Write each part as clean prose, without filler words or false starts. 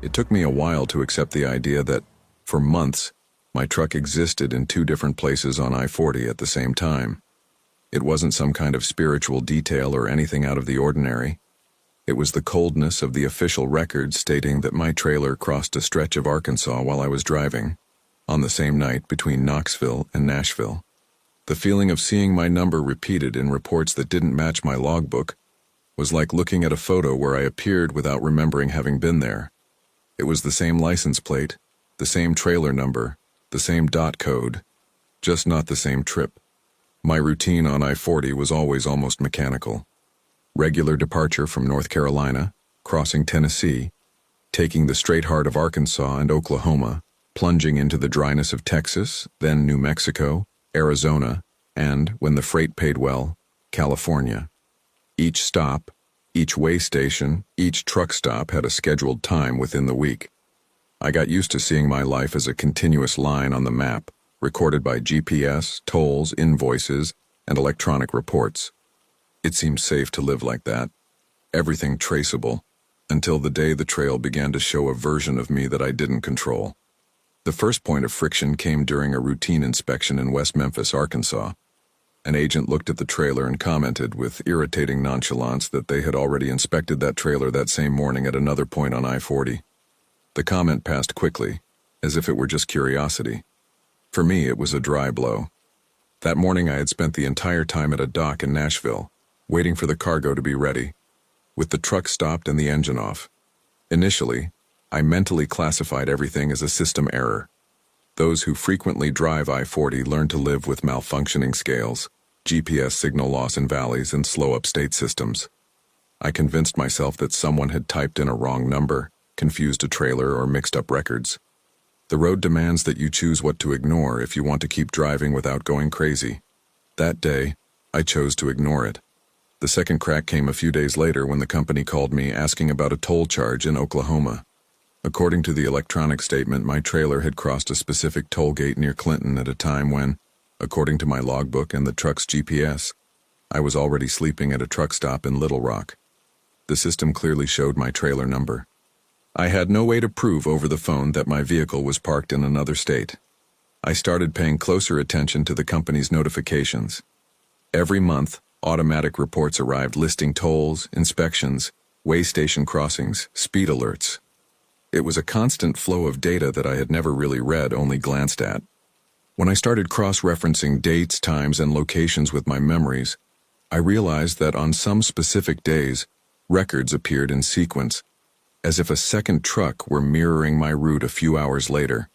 It took me a while to accept the idea that, for months, my truck existed in two different places on I-40 at the same time. It wasn't some kind of spiritual detail or anything out of the ordinary. It was the coldness of the official records stating that my trailer crossed a stretch of Arkansas while I was driving, on the same night between Knoxville and Nashville. The feeling of seeing my number repeated in reports that didn't match my logbook was like looking at a photo where I appeared without remembering having been there. It was the same license plate, the same trailer number, the same dot code, just not the same trip. My routine on I-40 was always almost mechanical. Regular departure from North Carolina, crossing Tennessee, taking the straight heart of Arkansas and Oklahoma, plunging into the dryness of Texas, then New Mexico, Arizona, and, when the freight paid well, California. Each stop, each way station, each truck stop had a scheduled time within the week. I got used to seeing my life as a continuous line on the map, recorded by GPS, tolls, invoices, and electronic reports. It seemed safe to live like that, everything traceable, until the day the trail began to show a version of me that I didn't control. The first point of friction came during a routine inspection in West Memphis, Arkansas. An agent looked at the trailer and commented with irritating nonchalance that they had already inspected that trailer that same morning at another point on I-40. The comment passed quickly, as if it were just curiosity. For me, it was a dry blow. That morning I had spent the entire time at a dock in Nashville, waiting for the cargo to be ready, with the truck stopped and the engine off. Initially, I mentally classified everything as a system error. Those who frequently drive I-40 learn to live with malfunctioning scales, GPS signal loss in valleys, and slow upstate systems. I convinced myself that someone had typed in a wrong number, confused a trailer, or mixed up records. The road demands that you choose what to ignore if you want to keep driving without going crazy. That day, I chose to ignore it. The second crack came a few days later when the company called me asking about a toll charge in Oklahoma. According to the electronic statement, my trailer had crossed a specific toll gate near Clinton at a time when, according to my logbook and the truck's GPS, I was already sleeping at a truck stop in Little Rock. The system clearly showed my trailer number. I had no way to prove over the phone that my vehicle was parked in another state. I started paying closer attention to the company's notifications. Every month, automatic reports arrived listing tolls, inspections, way station crossings, speed alerts. It was a constant flow of data that I had never really read, only glanced at. When I started cross-referencing dates, times, and locations with my memories, I realized that on some specific days, records appeared in sequence, as if a second truck were mirroring my route a few hours later,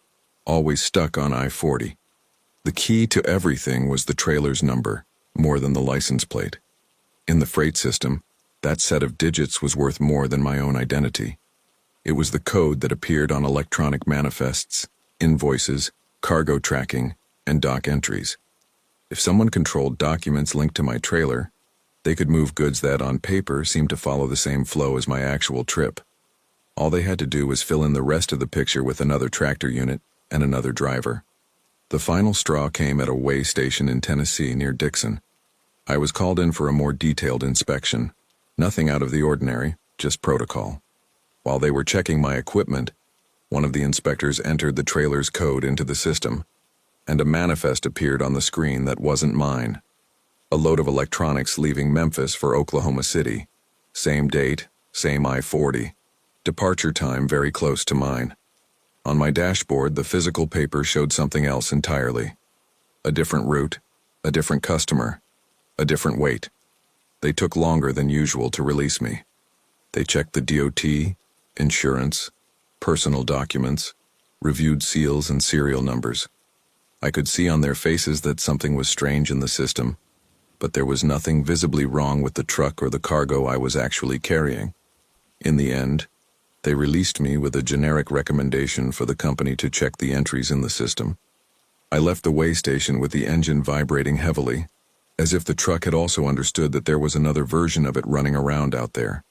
always stuck on I-40. The key to everything was the trailer's number, more than the license plate. In the freight system, that set of digits was worth more than my own identity. It was the code that appeared on electronic manifests, invoices, cargo tracking, and dock entries. If someone controlled documents linked to my trailer, they could move goods that on paper seemed to follow the same flow as my actual trip. All they had to do was fill in the rest of the picture with another tractor unit and another driver. The final straw came at a way station in Tennessee near Dixon. I was called in for a more detailed inspection. Nothing out of the ordinary, just protocol. While they were checking my equipment, one of the inspectors entered the trailer's code into the system, and a manifest appeared on the screen that wasn't mine. A load of electronics leaving Memphis for Oklahoma City. Same date, same I-40. Departure time very close to mine. On my dashboard, the physical paper showed something else entirely. A different route, a different customer, a different weight. They took longer than usual to release me. They checked the DOT, insurance, personal documents, reviewed seals and serial numbers. I could see on their faces that something was strange in the system, but there was nothing visibly wrong with the truck or the cargo I was actually carrying. In the end, they released me with a generic recommendation for the company to check the entries in the system. I left the way station with the engine vibrating heavily, as if the truck had also understood that there was another version of it running around out there.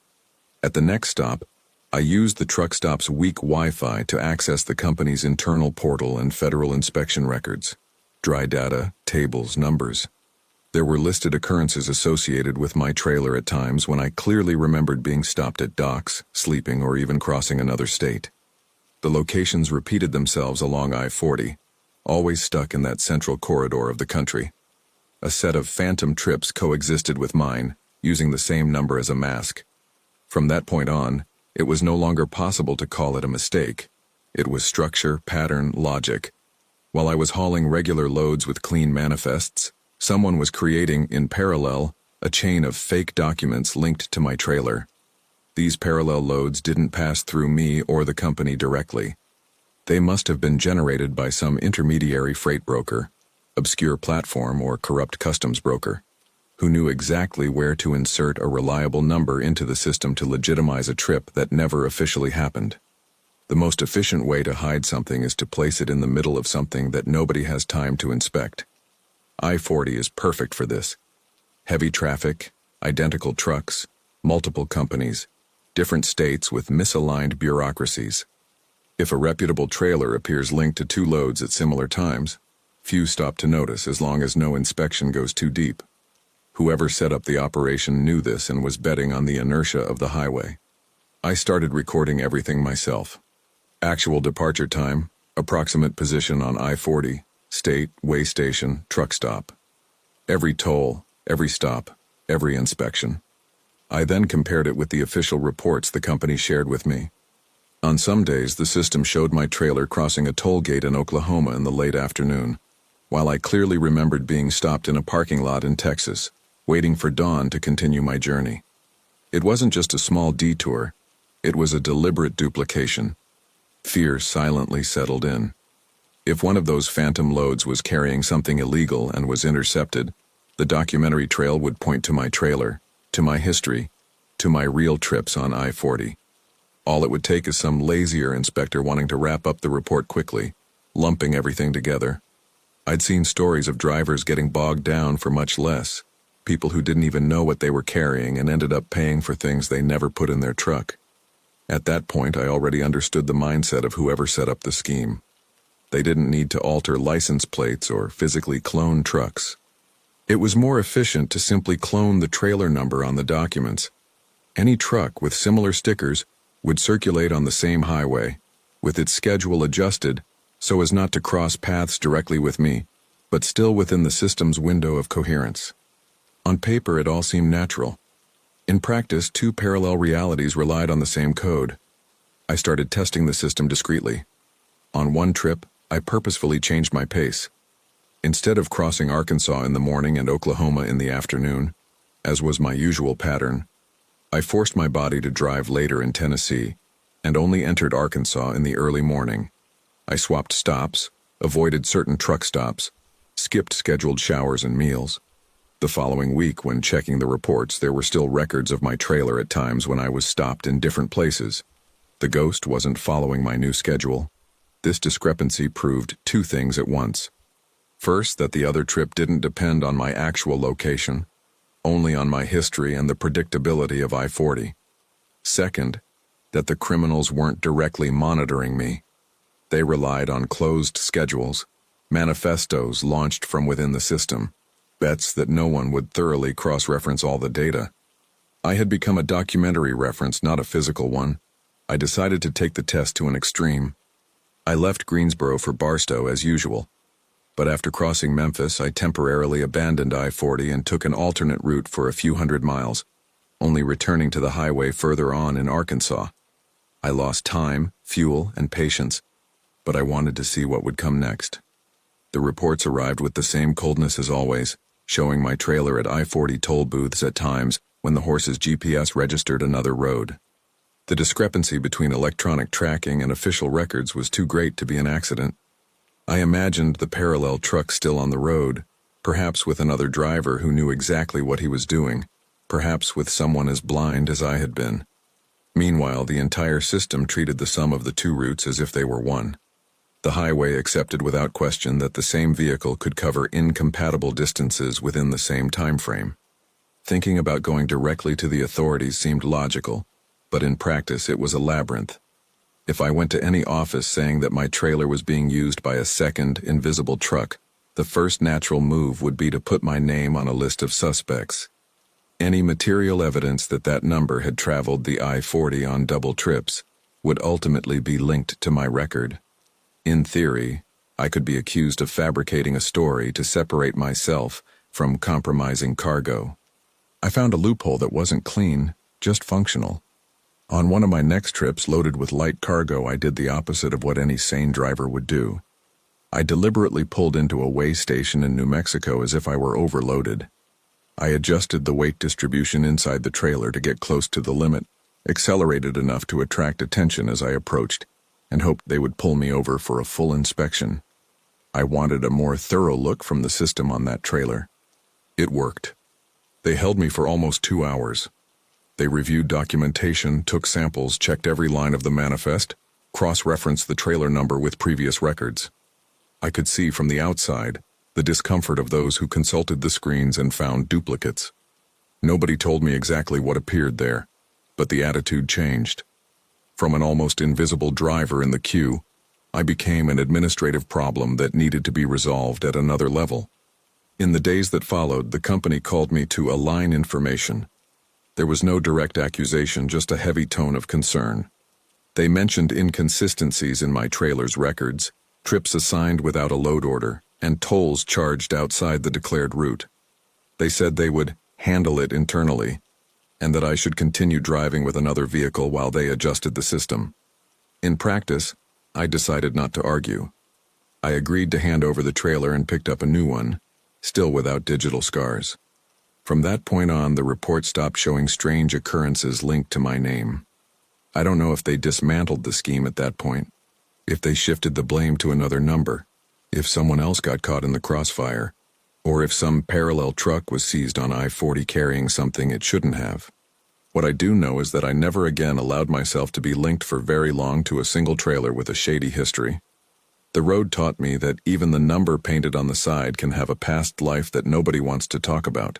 At the next stop, I used the truck stop's weak Wi-Fi to access the company's internal portal and federal inspection records. Dry data, tables, numbers. There were listed occurrences associated with my trailer at times when I clearly remembered being stopped at docks, sleeping, or even crossing another state. The locations repeated themselves along I-40, always stuck in that central corridor of the country. A set of phantom trips coexisted with mine, using the same number as a mask. From that point on, it was no longer possible to call it a mistake. It was structure, pattern, logic. While I was hauling regular loads with clean manifests, someone was creating, in parallel, a chain of fake documents linked to my trailer. These parallel loads didn't pass through me or the company directly. They must have been generated by some intermediary freight broker, obscure platform, or corrupt customs broker, who knew exactly where to insert a reliable number into the system to legitimize a trip that never officially happened. The most efficient way to hide something is to place it in the middle of something that nobody has time to inspect. I-40 is perfect for this. Heavy traffic, identical trucks, multiple companies, different states with misaligned bureaucracies. If a reputable trailer appears linked to two loads at similar times, few stop to notice as long as no inspection goes too deep. Whoever set up the operation knew this and was betting on the inertia of the highway. I started recording everything myself. Actual departure time, approximate position on I-40, state, way station, truck stop. Every toll, every stop, every inspection. I then compared it with the official reports the company shared with me. On some days, the system showed my trailer crossing a toll gate in Oklahoma in the late afternoon, while I clearly remembered being stopped in a parking lot in Texas, waiting for dawn to continue my journey. It wasn't just a small detour, it was a deliberate duplication. Fear silently settled in. If one of those phantom loads was carrying something illegal and was intercepted, the documentary trail would point to my trailer, to my history, to my real trips on I-40. All it would take is some lazier inspector wanting to wrap up the report quickly, lumping everything together. I'd seen stories of drivers getting bogged down for much less, people who didn't even know what they were carrying and ended up paying for things they never put in their truck. At that point, I already understood the mindset of whoever set up the scheme. They didn't need to alter license plates or physically clone trucks. It was more efficient to simply clone the trailer number on the documents. Any truck with similar stickers would circulate on the same highway, with its schedule adjusted so as not to cross paths directly with me, but still within the system's window of coherence. On paper, it all seemed natural. In practice, two parallel realities relied on the same code. I started testing the system discreetly. On one trip, I purposefully changed my pace. Instead of crossing Arkansas in the morning and Oklahoma in the afternoon, as was my usual pattern, I forced my body to drive later in Tennessee and only entered Arkansas in the early morning. I swapped stops, avoided certain truck stops, skipped scheduled showers and meals. The following week, when checking the reports, there were still records of my trailer at times when I was stopped in different places. The ghost wasn't following my new schedule. This discrepancy proved two things at once. First, that the other trip didn't depend on my actual location, only on my history and the predictability of I-40. Second, that the criminals weren't directly monitoring me. They relied on closed schedules, manifestos launched from within the system, bets that no one would thoroughly cross-reference all the data. I had become a documentary reference, not a physical one. I decided to take the test to an extreme. I left Greensboro for Barstow as usual, but after crossing Memphis, I temporarily abandoned I-40 and took an alternate route for a few hundred miles, only returning to the highway further on in Arkansas. I lost time, fuel, and patience, but I wanted to see what would come next. The reports arrived with the same coldness as always, showing my trailer at I-40 toll booths at times when the horse's GPS registered another road. The discrepancy between electronic tracking and official records was too great to be an accident. I imagined the parallel truck still on the road, perhaps with another driver who knew exactly what he was doing, perhaps with someone as blind as I had been. Meanwhile, the entire system treated the sum of the two routes as if they were one. The highway accepted without question that the same vehicle could cover incompatible distances within the same time frame. Thinking about going directly to the authorities seemed logical, but in practice it was a labyrinth. If I went to any office saying that my trailer was being used by a second, invisible truck, the first natural move would be to put my name on a list of suspects. Any material evidence that that number had traveled the I-40 on double trips would ultimately be linked to my record. In theory, I could be accused of fabricating a story to separate myself from compromising cargo. I found a loophole that wasn't clean, just functional. On one of my next trips loaded with light cargo, I did the opposite of what any sane driver would do. I deliberately pulled into a weigh station in New Mexico as if I were overloaded. I adjusted the weight distribution inside the trailer to get close to the limit, accelerated enough to attract attention as I approached, and hoped they would pull me over for a full inspection. I wanted a more thorough look from the system on that trailer. It worked. They held me for almost 2 hours. They reviewed documentation, took samples, checked every line of the manifest, cross-referenced the trailer number with previous records. I could see from the outside the discomfort of those who consulted the screens and found duplicates. Nobody told me exactly what appeared there, but the attitude changed. From an almost invisible driver in the queue, I became an administrative problem that needed to be resolved at another level. In the days that followed, the company called me to align information. There was no direct accusation, just a heavy tone of concern. They mentioned inconsistencies in my trailer's records, trips assigned without a load order, and tolls charged outside the declared route. They said they would handle it internally, and that I should continue driving with another vehicle while they adjusted the system. In practice, I decided not to argue. I agreed to hand over the trailer and picked up a new one, still without digital scars. From that point on, the report stopped showing strange occurrences linked to my name. I don't know if they dismantled the scheme at that point, if they shifted the blame to another number, if someone else got caught in the crossfire, or if some parallel truck was seized on I-40 carrying something it shouldn't have. What I do know is that I never again allowed myself to be linked for very long to a single trailer with a shady history. The road taught me that even the number painted on the side can have a past life that nobody wants to talk about.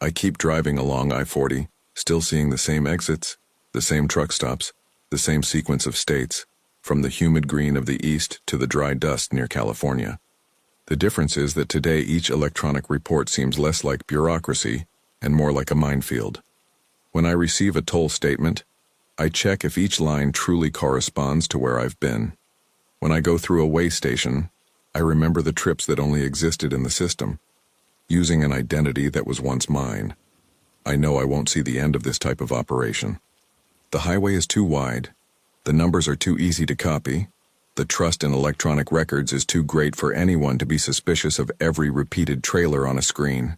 I keep driving along I-40, still seeing the same exits, the same truck stops, the same sequence of states, from the humid green of the east to the dry dust near California. The difference is that today each electronic report seems less like bureaucracy and more like a minefield. When I receive a toll statement, I check if each line truly corresponds to where I've been. When I go through a weigh station, I remember the trips that only existed in the system, using an identity that was once mine. I know I won't see the end of this type of operation. The highway is too wide, the numbers are too easy to copy, the trust in electronic records is too great for anyone to be suspicious of every repeated trailer on a screen.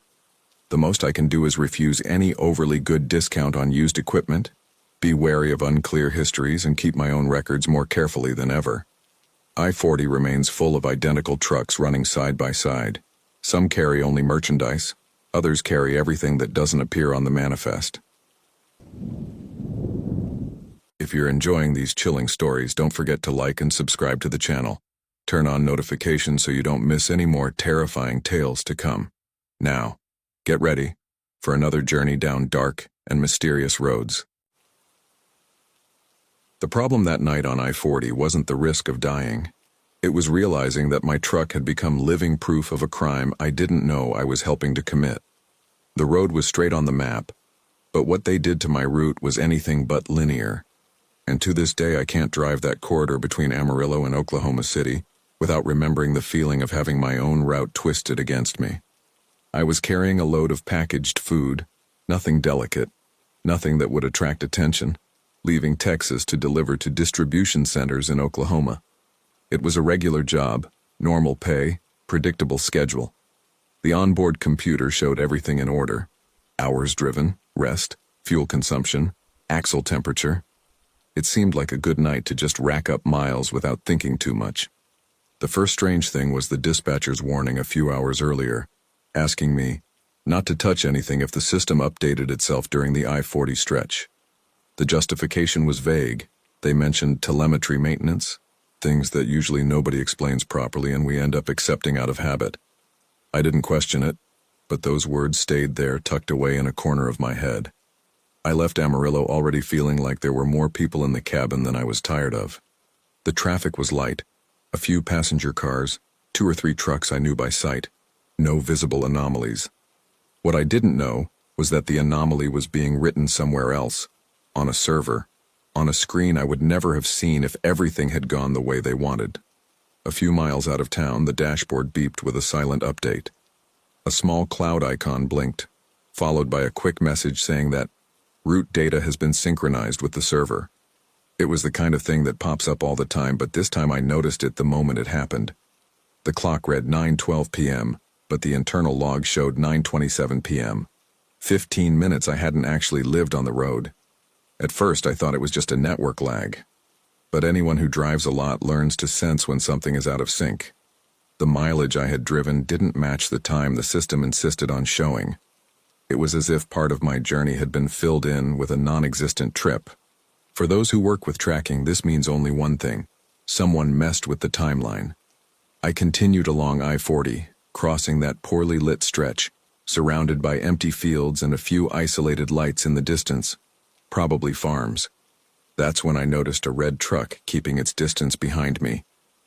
The most I can do is refuse any overly good discount on used equipment, be wary of unclear histories, and keep my own records more carefully than ever. I-40 remains full of identical trucks running side by side. Some carry only merchandise, others carry everything that doesn't appear on the manifest. If you're enjoying these chilling stories, don't forget to like and subscribe to the channel. Turn on notifications so you don't miss any more terrifying tales to come. Now, get ready for another journey down dark and mysterious roads. The problem that night on I-40 wasn't the risk of dying. It was realizing that my truck had become living proof of a crime I didn't know I was helping to commit. The road was straight on the map, but what they did to my route was anything but linear. And to this day I can't drive that corridor between Amarillo and Oklahoma City without remembering the feeling of having my own route twisted against me. I was carrying a load of packaged food, nothing delicate, nothing that would attract attention, leaving Texas to deliver to distribution centers in Oklahoma. It was a regular job, normal pay, predictable schedule. The onboard computer showed everything in order: hours driven, rest, fuel consumption, axle temperature. It seemed like a good night to just rack up miles without thinking too much. The first strange thing was the dispatcher's warning a few hours earlier, asking me not to touch anything if the system updated itself during the I-40 stretch. The justification was vague. They mentioned telemetry maintenance, things that usually nobody explains properly and we end up accepting out of habit. I didn't question it, but those words stayed there tucked away in a corner of my head. I left Amarillo already feeling like there were more people in the cabin than I was tired of. The traffic was light, a few passenger cars, 2 or 3 trucks I knew by sight, no visible anomalies. What I didn't know was that the anomaly was being written somewhere else, on a server, on a screen I would never have seen if everything had gone the way they wanted. A few miles out of town, the dashboard beeped with a silent update. A small cloud icon blinked, followed by a quick message saying that route data has been synchronized with the server. It was the kind of thing that pops up all the time, but this time I noticed it the moment it happened. The clock read 9:12 p.m., but the internal log showed 9:27 p.m. 15 minutes I hadn't actually lived on the road. At first I thought it was just a network lag. But anyone who drives a lot learns to sense when something is out of sync. The mileage I had driven didn't match the time the system insisted on showing. It was as if part of my journey had been filled in with a non-existent trip. For those who work with tracking, this means only one thing: someone messed with the timeline. I continued along I-40, crossing that poorly lit stretch, surrounded by empty fields and a few isolated lights in the distance, probably farms. That's when I noticed a red truck keeping its distance behind me,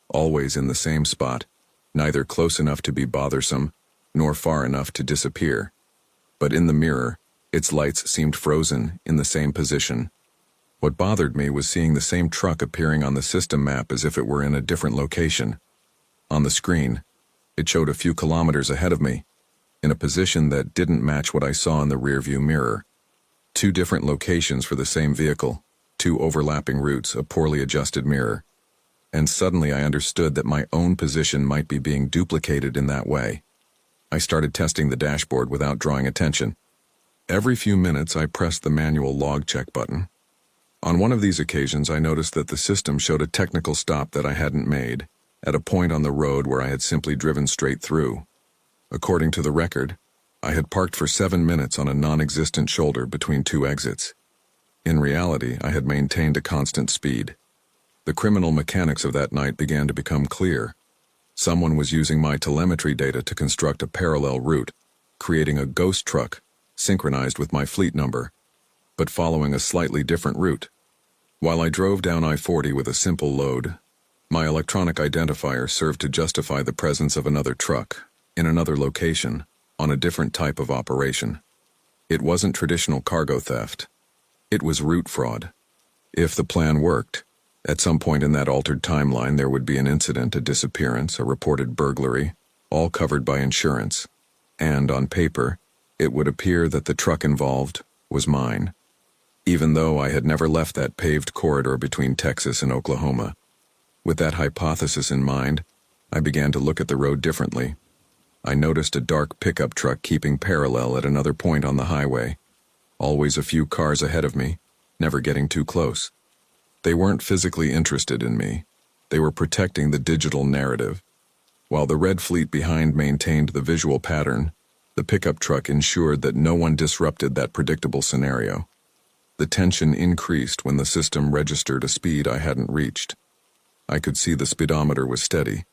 always in the same spot, neither close enough to be bothersome, nor far enough to disappear. But in the mirror, its lights seemed frozen in the same position. What bothered me was seeing the same truck appearing on the system map as if it were in a different location. On the screen, it showed a few kilometers ahead of me, in a position that didn't match what I saw in the rearview mirror. Two different locations for the same vehicle, two overlapping routes, a poorly adjusted mirror. And suddenly I understood that my own position might be being duplicated in that way. I started testing the dashboard without drawing attention. Every few minutes I pressed the manual log check button. On one of these occasions I noticed that the system showed a technical stop that I hadn't made, at a point on the road where I had simply driven straight through. According to the record, I had parked for 7 minutes on a non-existent shoulder between two exits. In reality, I had maintained a constant speed. The criminal mechanics of that night began to become clear. Someone was using my telemetry data to construct a parallel route, creating a ghost truck, synchronized with my fleet number, but following a slightly different route. While I drove down I-40 with a simple load, my electronic identifier served to justify the presence of another truck, in another location, on a different type of operation. It wasn't traditional cargo theft. It was route fraud. If the plan worked, at some point in that altered timeline there would be an incident, a disappearance, a reported burglary, all covered by insurance. And, on paper, it would appear that the truck involved was mine, even though I had never left that paved corridor between Texas and Oklahoma. With that hypothesis in mind, I began to look at the road differently. I noticed a dark pickup truck keeping parallel at another point on the highway, always a few cars ahead of me, never getting too close. They weren't physically interested in me. They were protecting the digital narrative. While the red fleet behind maintained the visual pattern, the pickup truck ensured that no one disrupted that predictable scenario. The tension increased when the system registered a speed I hadn't reached. I could see the speedometer was steady,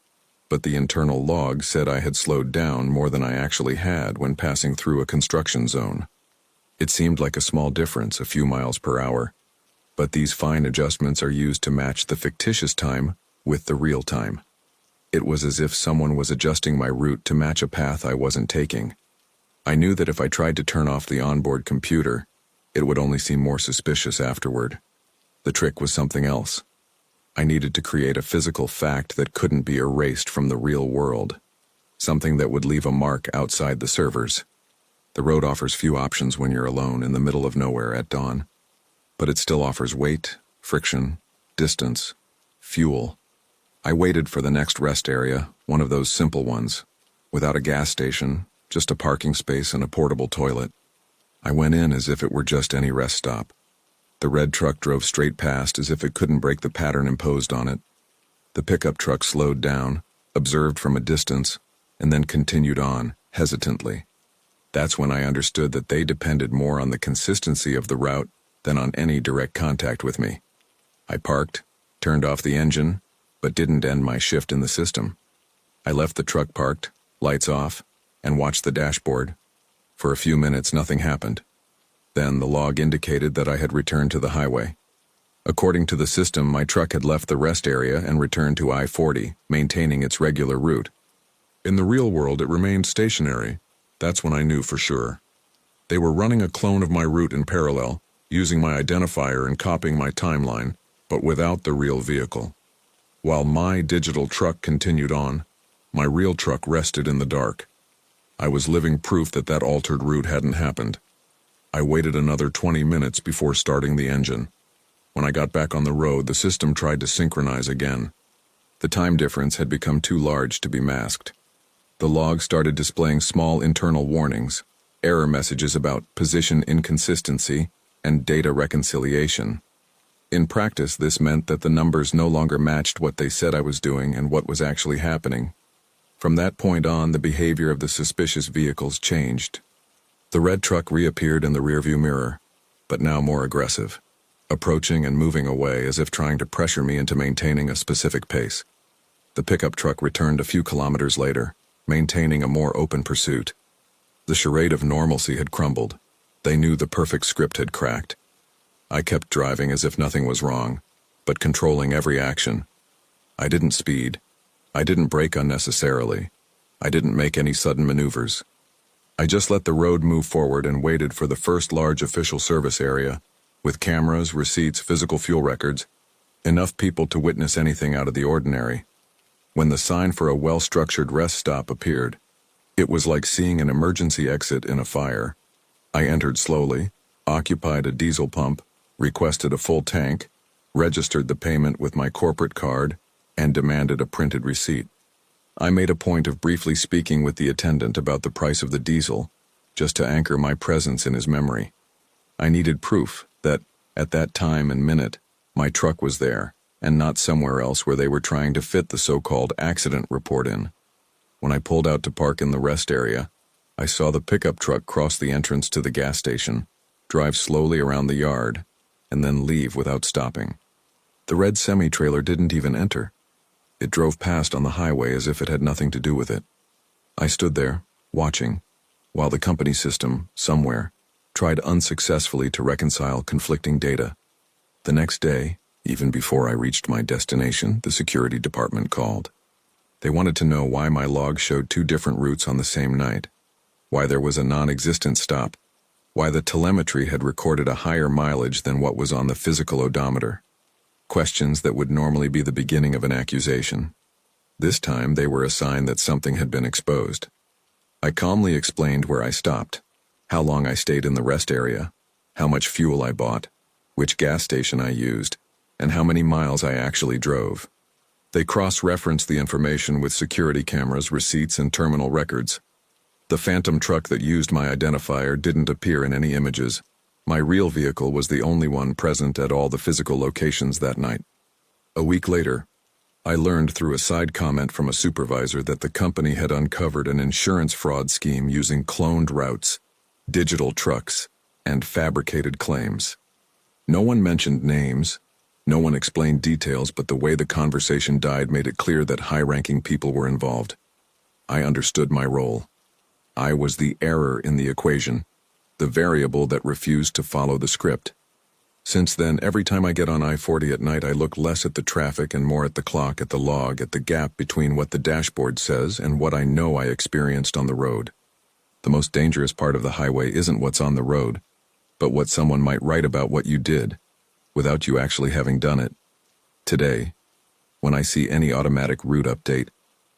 but the internal log said I had slowed down more than I actually had when passing through a construction zone. It seemed like a small difference, a few miles per hour, but these fine adjustments are used to match the fictitious time with the real time. It was as if someone was adjusting my route to match a path I wasn't taking. I knew that if I tried to turn off the onboard computer, it would only seem more suspicious afterward. The trick was something else. I needed to create a physical fact that couldn't be erased from the real world, something that would leave a mark outside the servers. The road offers few options when you're alone in the middle of nowhere at dawn, but it still offers weight, friction, distance, fuel. I waited for the next rest area, one of those simple ones, without a gas station, just a parking space and a portable toilet. I went in as if it were just any rest stop. The red truck drove straight past as if it couldn't break the pattern imposed on it. The pickup truck slowed down, observed from a distance, and then continued on, hesitantly. That's when I understood that they depended more on the consistency of the route than on any direct contact with me. I parked, turned off the engine, but didn't end my shift in the system. I left the truck parked, lights off, and watched the dashboard. For a few minutes, nothing happened. Then the log indicated that I had returned to the highway. According to the system, my truck had left the rest area and returned to I-40, maintaining its regular route. In the real world, it remained stationary. That's when I knew for sure. They were running a clone of my route in parallel, using my identifier and copying my timeline, but without the real vehicle. While my digital truck continued on, my real truck rested in the dark. I was living proof that that altered route hadn't happened. I waited another 20 minutes before starting the engine. When I got back on the road, the system tried to synchronize again. The time difference had become too large to be masked. The log started displaying small internal warnings, error messages about position inconsistency, and data reconciliation. In practice, this meant that the numbers no longer matched what they said I was doing and what was actually happening. From that point on, the behavior of the suspicious vehicles changed. The red truck reappeared in the rearview mirror, but now more aggressive, approaching and moving away as if trying to pressure me into maintaining a specific pace. The pickup truck returned a few kilometers later, maintaining a more open pursuit. The charade of normalcy had crumbled. They knew the perfect script had cracked. I kept driving as if nothing was wrong, but controlling every action. I didn't speed. I didn't brake unnecessarily. I didn't make any sudden maneuvers. I just let the road move forward and waited for the first large official service area, with cameras, receipts, physical fuel records, enough people to witness anything out of the ordinary. When the sign for a well-structured rest stop appeared, it was like seeing an emergency exit in a fire. I entered slowly, occupied a diesel pump, requested a full tank, registered the payment with my corporate card, and demanded a printed receipt. I made a point of briefly speaking with the attendant about the price of the diesel, just to anchor my presence in his memory. I needed proof that, at that time and minute, my truck was there, and not somewhere else where they were trying to fit the so-called accident report in. When I pulled out to park in the rest area, I saw the pickup truck cross the entrance to the gas station, drive slowly around the yard, and then leave without stopping. The red semi-trailer didn't even enter. It drove past on the highway as if it had nothing to do with it. I stood there, watching, while the company system, somewhere, tried unsuccessfully to reconcile conflicting data. The next day, even before I reached my destination, the security department called. They wanted to know why my log showed two different routes on the same night, why there was a non-existent stop, why the telemetry had recorded a higher mileage than what was on the physical odometer. Questions that would normally be the beginning of an accusation. This time they were a sign that something had been exposed. I calmly explained where I stopped, how long I stayed in the rest area, how much fuel I bought, which gas station I used, and how many miles I actually drove. They cross-referenced the information with security cameras, receipts, and terminal records. The phantom truck that used my identifier didn't appear in any images. My real vehicle was the only one present at all the physical locations that night. A week later, I learned through a side comment from a supervisor that the company had uncovered an insurance fraud scheme using cloned routes, digital trucks, and fabricated claims. No one mentioned names. No one explained details, but the way the conversation died made it clear that high-ranking people were involved. I understood my role. I was the error in the equation, the variable that refused to follow the script. Since then, every time I get on I-40 at night, I look less at the traffic and more at the clock, at the log, at the gap between what the dashboard says and what I know I experienced on the road. The most dangerous part of the highway isn't what's on the road, but what someone might write about what you did, without you actually having done it. Today, when I see any automatic route update,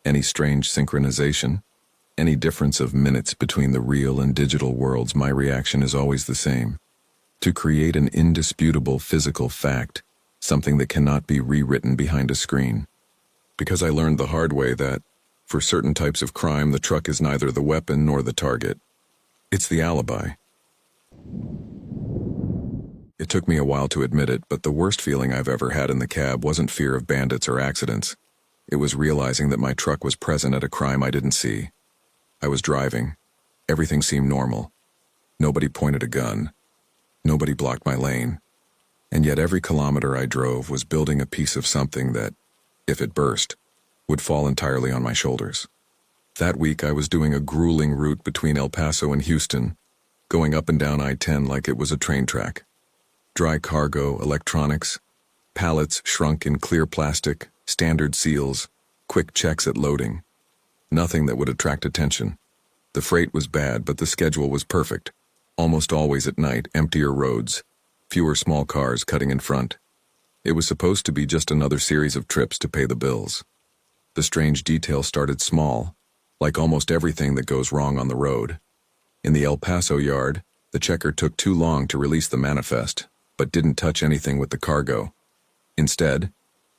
any strange synchronization, any difference of minutes between the real and digital worlds, my reaction is always the same. To create an indisputable physical fact, something that cannot be rewritten behind a screen. Because I learned the hard way that, for certain types of crime, the truck is neither the weapon nor the target. It's the alibi. It took me a while to admit it, but the worst feeling I've ever had in the cab wasn't fear of bandits or accidents. It was realizing that my truck was present at a crime I didn't see. I was driving. Everything seemed normal. Nobody pointed a gun. Nobody blocked my lane. And yet every kilometer I drove was building a piece of something that, if it burst, would fall entirely on my shoulders. That week I was doing a grueling route between El Paso and Houston, going up and down I-10 like it was a train track. Dry cargo, electronics, pallets shrunk in clear plastic, standard seals, quick checks at loading. Nothing that would attract attention. The freight was bad, but the schedule was perfect. Almost always at night, emptier roads, fewer small cars cutting in front. It was supposed to be just another series of trips to pay the bills. The strange detail started small, like almost everything that goes wrong on the road. In the El Paso yard, the checker took too long to release the manifest, but didn't touch anything with the cargo. Instead,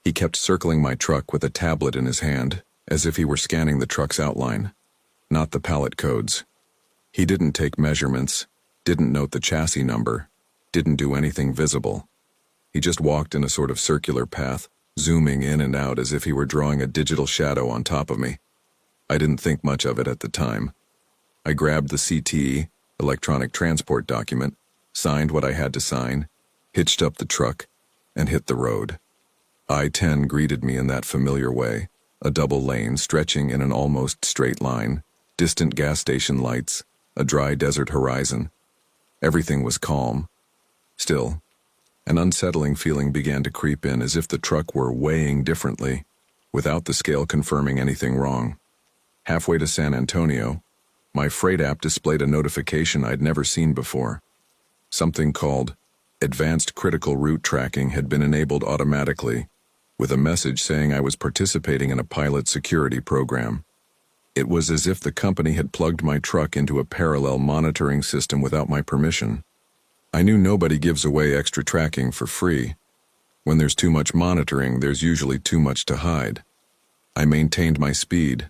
he kept circling my truck with a tablet in his hand, as if he were scanning the truck's outline, not the pallet codes. He didn't take measurements, didn't note the chassis number, didn't do anything visible. He just walked in a sort of circular path, zooming in and out as if he were drawing a digital shadow on top of me. I didn't think much of it at the time. I grabbed the CTE, electronic transport document, signed what I had to sign, hitched up the truck, and hit the road. I-10 greeted me in that familiar way, a double lane stretching in an almost straight line, distant gas station lights, a dry desert horizon. Everything was calm. Still, an unsettling feeling began to creep in as if the truck were weighing differently, without the scale confirming anything wrong. Halfway to San Antonio, my freight app displayed a notification I'd never seen before. Something called Advanced Critical Route Tracking had been enabled automatically, with a message saying I was participating in a pilot security program. It was as if the company had plugged my truck into a parallel monitoring system without my permission. I knew nobody gives away extra tracking for free. When there's too much monitoring, there's usually too much to hide. I maintained my speed,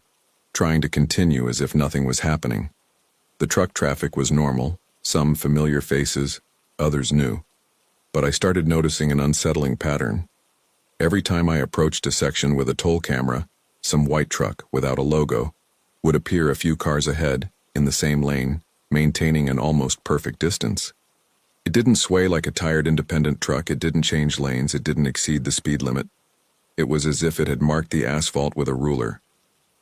trying to continue as if nothing was happening. The truck traffic was normal, some familiar faces, others new. But I started noticing an unsettling pattern. Every time I approached a section with a toll camera, some white truck without a logo would appear a few cars ahead, in the same lane, maintaining an almost perfect distance. It didn't sway like a tired independent truck, it didn't change lanes, it didn't exceed the speed limit. It was as if it had marked the asphalt with a ruler.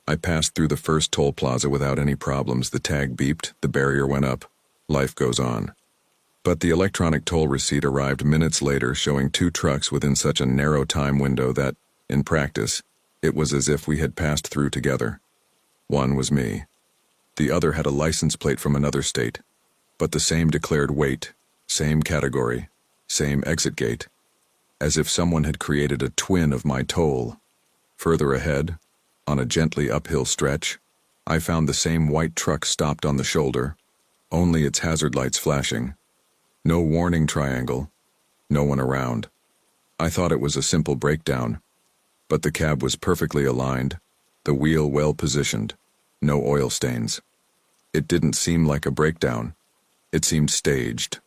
I passed through the first toll plaza without any problems. The tag beeped, the barrier went up. Life goes on. But the electronic toll receipt arrived minutes later, showing 2 trucks within such a narrow time window that, in practice, it was as if we had passed through together. One was me. The other had a license plate from another state, but the same declared weight, same category, same exit gate, as if someone had created a twin of my toll. Further ahead, on a gently uphill stretch, I found the same white truck stopped on the shoulder, only its hazard lights flashing. No warning triangle, no one around. I thought it was a simple breakdown, but the cab was perfectly aligned, the wheel well positioned, no oil stains. It didn't seem like a breakdown. It seemed staged.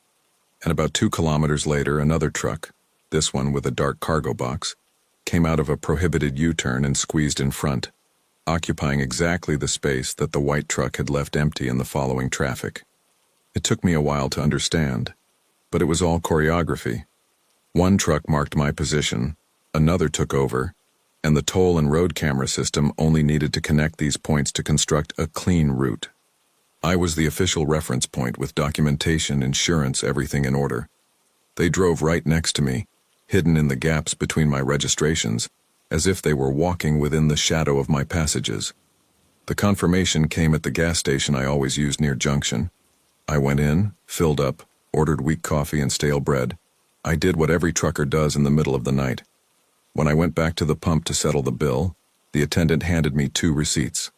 And about 2 kilometers later, another truck, this one with a dark cargo box, came out of a prohibited U-turn and squeezed in front, occupying exactly the space that the white truck had left empty in the following traffic. It took me a while to understand, but it was all choreography. One truck marked my position, another took over, and the toll and road camera system only needed to connect these points to construct a clean route. I was the official reference point with documentation, insurance, everything in order. They drove right next to me, hidden in the gaps between my registrations, as if they were walking within the shadow of my passages. The confirmation came at the gas station I always used near Junction. I went in, filled up, ordered weak coffee and stale bread. I did what every trucker does in the middle of the night. When I went back to the pump to settle the bill, the attendant handed me 2 receipts.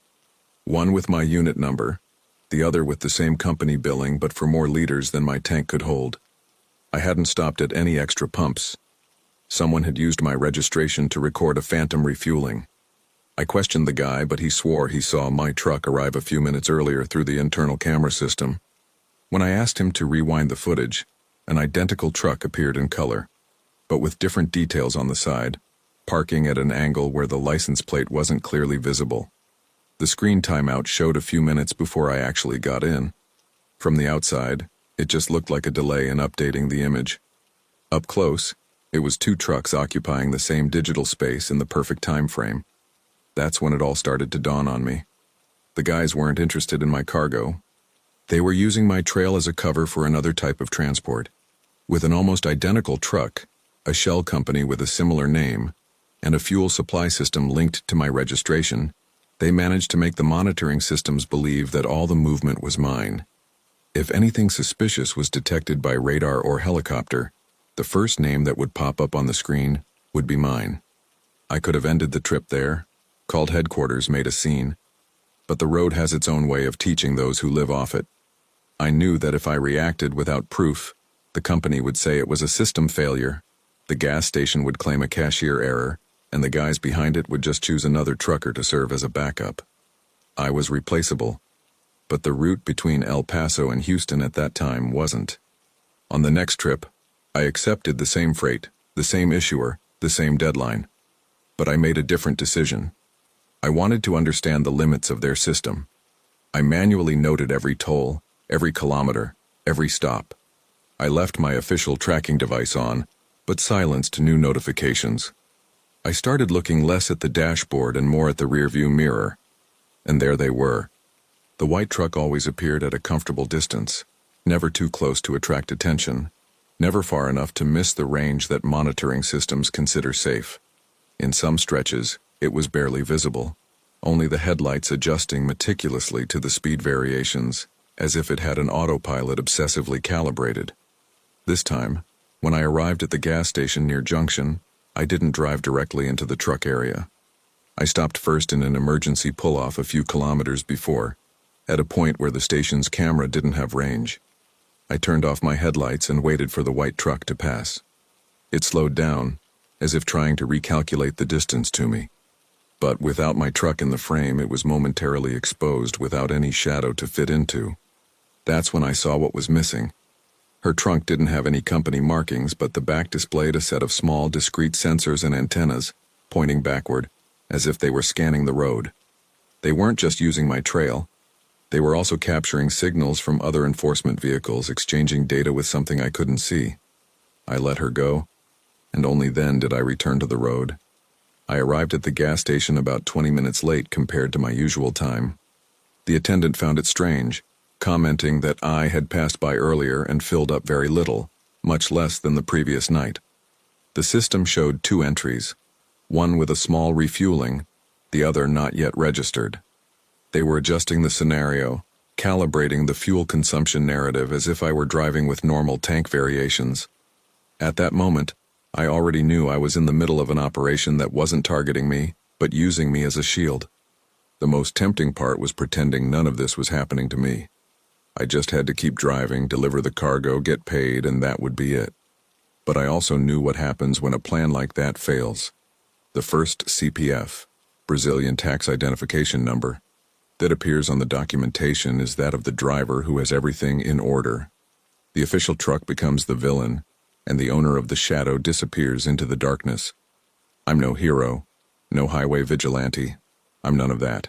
One with my unit number, the other with the same company billing but for more liters than my tank could hold. I hadn't stopped at any extra pumps. Someone had used my registration to record a phantom refueling. I questioned the guy, but he swore he saw my truck arrive a few minutes earlier through the internal camera system. When I asked him to rewind the footage, an identical truck appeared in color, but with different details on the side, parking at an angle where the license plate wasn't clearly visible. The screen timeout showed a few minutes before I actually got in. From the outside, it just looked like a delay in updating the image. Up close, it was 2 trucks occupying the same digital space in the perfect time frame. That's when it all started to dawn on me. The guys weren't interested in my cargo. They were using my trail as a cover for another type of transport. With an almost identical truck, a shell company with a similar name, and a fuel supply system linked to my registration, they managed to make the monitoring systems believe that all the movement was mine. If anything suspicious was detected by radar or helicopter, The first name that would pop up on the screen would be mine. I could have ended the trip there, called headquarters, made a scene, but the road has its own way of teaching those who live off it. I knew that if I reacted without proof, the company would say it was a system failure, the gas station would claim a cashier error, and the guys behind it would just choose another trucker to serve as a backup. I was replaceable, but the route between El Paso and Houston at that time wasn't. On the next trip, I accepted the same freight, the same issuer, the same deadline. But I made a different decision. I wanted to understand the limits of their system. I manually noted every toll, every kilometer, every stop. I left my official tracking device on, but silenced new notifications. I started looking less at the dashboard and more at the rearview mirror. And there they were. The white truck always appeared at a comfortable distance, never too close to attract attention, never far enough to miss the range that monitoring systems consider safe. In some stretches, it was barely visible, only the headlights adjusting meticulously to the speed variations, as if it had an autopilot obsessively calibrated. This time, when I arrived at the gas station near Junction, I didn't drive directly into the truck area. I stopped first in an emergency pull-off a few kilometers before, at a point where the station's camera didn't have range. I turned off my headlights and waited for the white truck to pass. It slowed down, as if trying to recalculate the distance to me. But without my truck in the frame, it was momentarily exposed without any shadow to fit into. That's when I saw what was missing. Her trunk didn't have any company markings, but the back displayed a set of small, discrete sensors and antennas, pointing backward, as if they were scanning the road. They weren't just using my trail. They were also capturing signals from other enforcement vehicles, exchanging data with something I couldn't see. I let her go, and only then did I return to the road. I arrived at the gas station about 20 minutes late compared to my usual time. The attendant found it strange, commenting that I had passed by earlier and filled up very little, much less than the previous night. The system showed 2 entries, one with a small refueling, the other not yet registered. They were adjusting the scenario, calibrating the fuel consumption narrative as if I were driving with normal tank variations. At that moment, I already knew I was in the middle of an operation that wasn't targeting me, but using me as a shield. The most tempting part was pretending none of this was happening to me. I just had to keep driving, deliver the cargo, get paid, and that would be it. But I also knew what happens when a plan like that fails. The first CPF, Brazilian Tax Identification Number, that appears on the documentation is that of the driver who has everything in order. The official truck becomes the villain, and the owner of the shadow disappears into the darkness. I'm no hero, no highway vigilante. I'm none of that.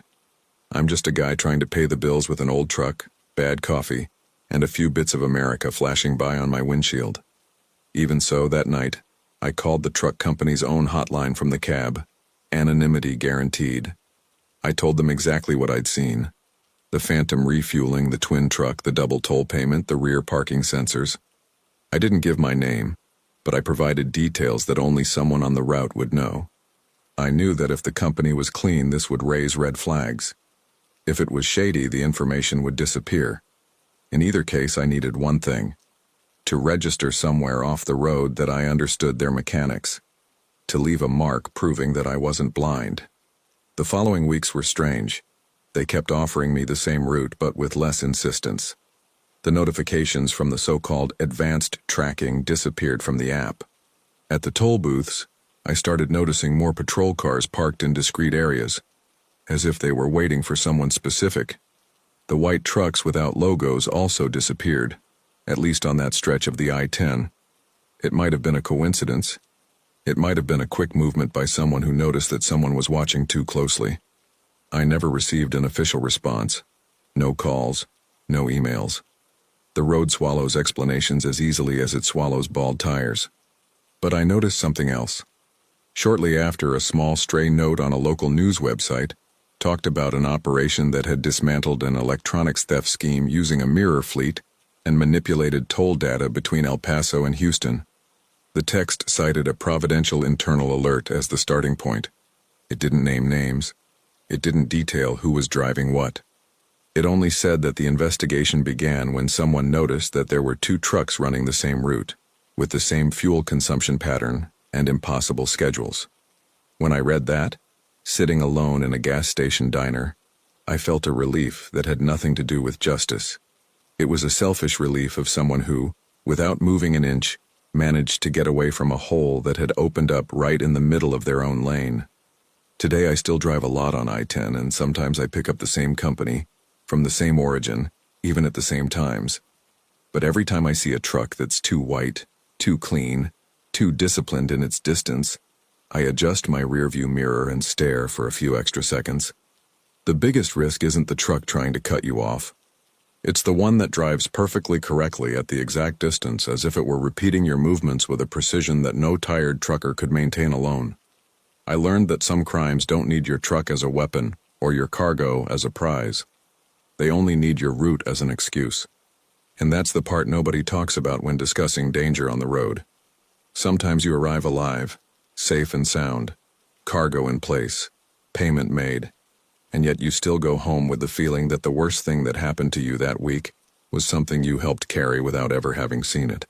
I'm just a guy trying to pay the bills with an old truck, bad coffee, and a few bits of America flashing by on my windshield. Even so, that night, I called the truck company's own hotline from the cab, anonymity guaranteed. I told them exactly what I'd seen. The phantom refueling, the twin truck, the double toll payment, the rear parking sensors. I didn't give my name, but I provided details that only someone on the route would know. I knew that if the company was clean, this would raise red flags. If it was shady, the information would disappear. In either case, I needed one thing: to register somewhere off the road that I understood their mechanics, to leave a mark proving that I wasn't blind. The following weeks were strange. They kept offering me the same route, but with less insistence. The notifications from the so-called advanced tracking disappeared from the app. At the toll booths, I started noticing more patrol cars parked in discrete areas, as if they were waiting for someone specific. The white trucks without logos also disappeared, at least on that stretch of the I-10. It might have been a coincidence. It might have been a quick movement by someone who noticed that someone was watching too closely. I never received an official response. No calls, no emails. The road swallows explanations as easily as it swallows bald tires. But I noticed something else. Shortly after, a small stray note on a local news website talked about an operation that had dismantled an electronics theft scheme using a mirror fleet and manipulated toll data between El Paso and Houston. The text cited a providential internal alert as the starting point. It didn't name names. It didn't detail who was driving what. It only said that the investigation began when someone noticed that there were 2 trucks running the same route. with the same fuel consumption pattern and impossible schedules. When I read that, sitting alone in a gas station diner, I felt a relief that had nothing to do with justice. It was a selfish relief of someone who, without moving an inch, managed to get away from a hole that had opened up right in the middle of their own lane. Today I still drive a lot on I-10, and sometimes I pick up the same company, from the same origin, even at the same times. But every time I see a truck that's too white, too clean, too disciplined in its distance, I adjust my rearview mirror and stare for a few extra seconds. The biggest risk isn't the truck trying to cut you off. It's the one that drives perfectly correctly at the exact distance, as if it were repeating your movements with a precision that no tired trucker could maintain alone. I learned that some crimes don't need your truck as a weapon or your cargo as a prize. They only need your route as an excuse. And that's the part nobody talks about when discussing danger on the road. Sometimes you arrive alive, safe and sound, cargo in place, payment made, and yet you still go home with the feeling that the worst thing that happened to you that week was something you helped carry without ever having seen it.